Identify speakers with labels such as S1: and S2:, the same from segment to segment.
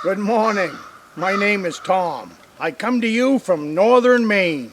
S1: Good morning. My name is Tom. I come to you from Northern Maine.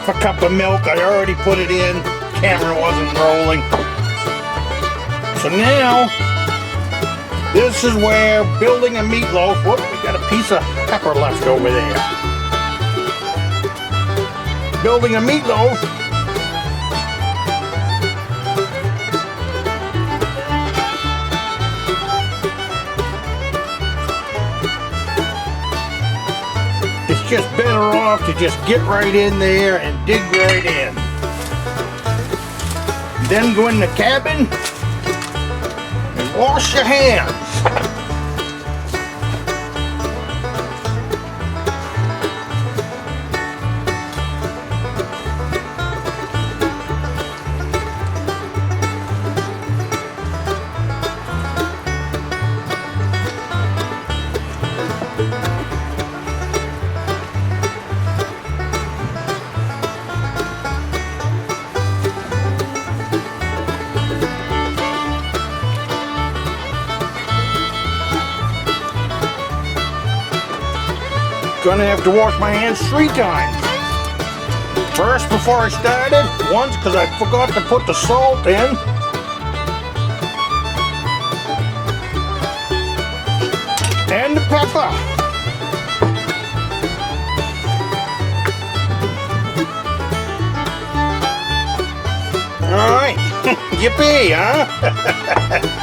S1: A cup of milk, I already put it in, camera wasn't rolling. So now, this is where building a meatloaf, whoop, we got a piece of pepper left over there. Building a meatloaf, it's just better off to just get right in there and dig right in. Then go in the cabin and wash your hands. Gonna have to wash my hands 3 times. First before I started, once because I forgot to put the salt in. And the pepper. Alright, yippee, huh?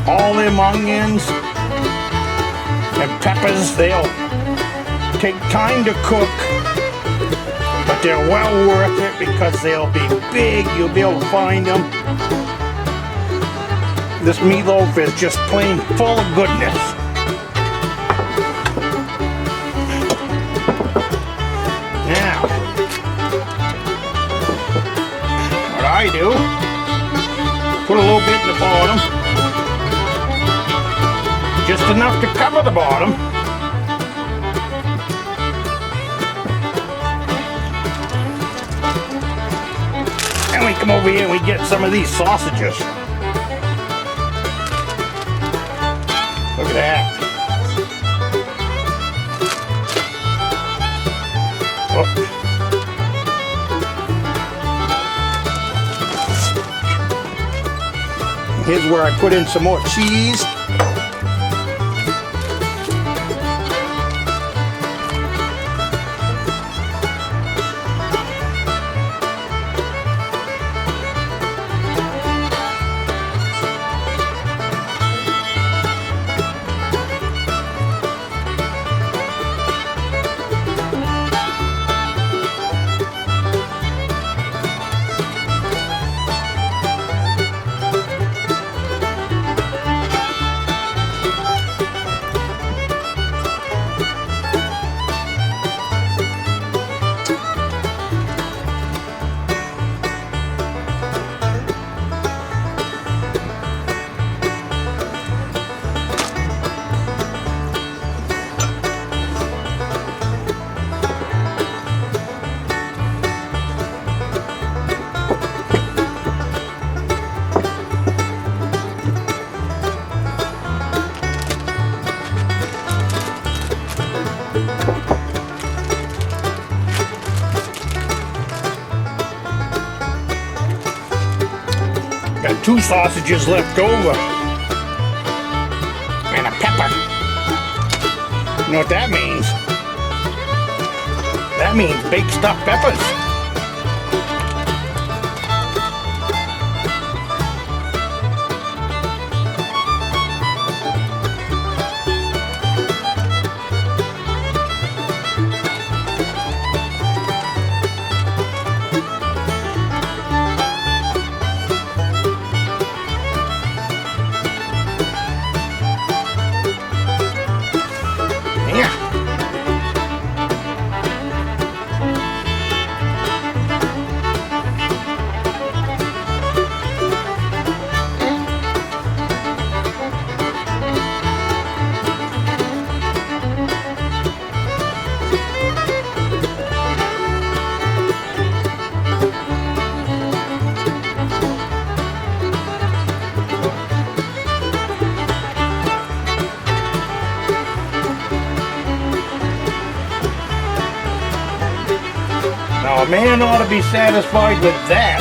S1: All them onions and peppers, they'll take time to cook, but they're well worth it because they'll be big. You'll be able to find them. This meatloaf is just plain full of goodness. Now, what I do, put a little bit in the bottom. Just enough to cover the bottom. And we come over here and we get some of these sausages. Look at that. Oh. Here's where I put in some more cheese. Got 2 sausages left over. And a pepper. You know what that means? That means baked stuffed peppers. Now a man ought to be satisfied with that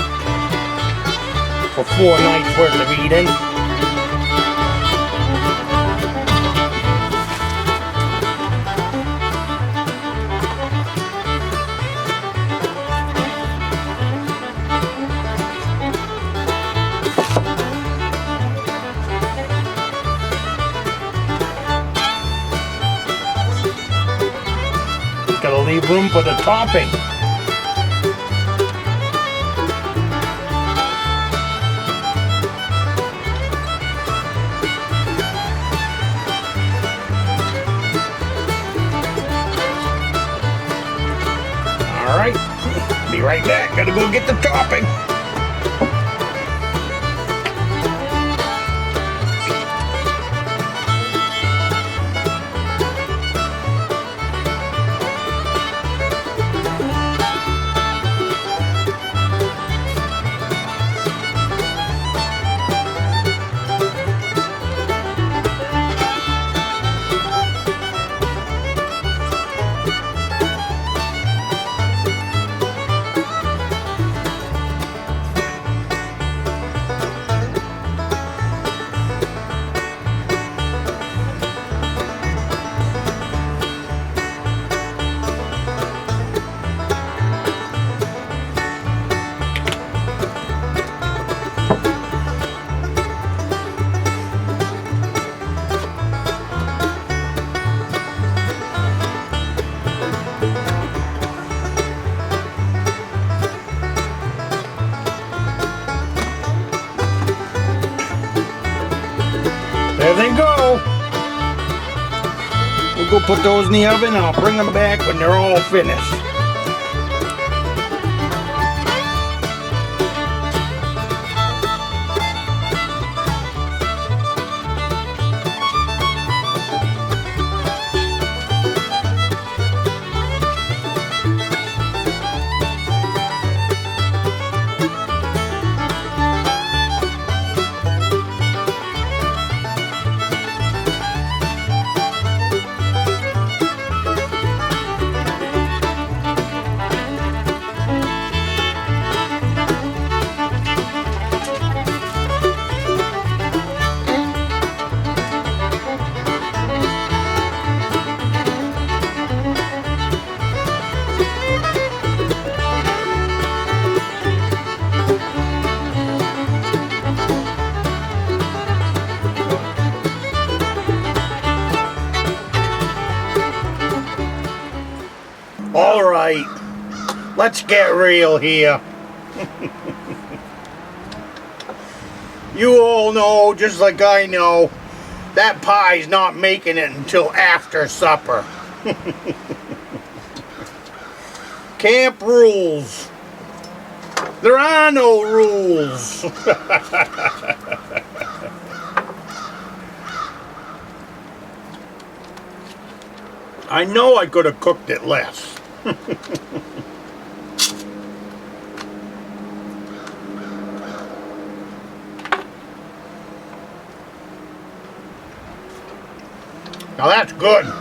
S1: for 4 nights worth of eating. Gotta leave room for the topping. Alright, be right back. Gotta go get the topping. There they go. We'll go put those in the oven and I'll bring them back when they're all finished. All right, let's get real here. You all know, just like I know, that pie's not making it until after supper. Camp rules. There are no rules. I know I could have cooked it less. Now that's good.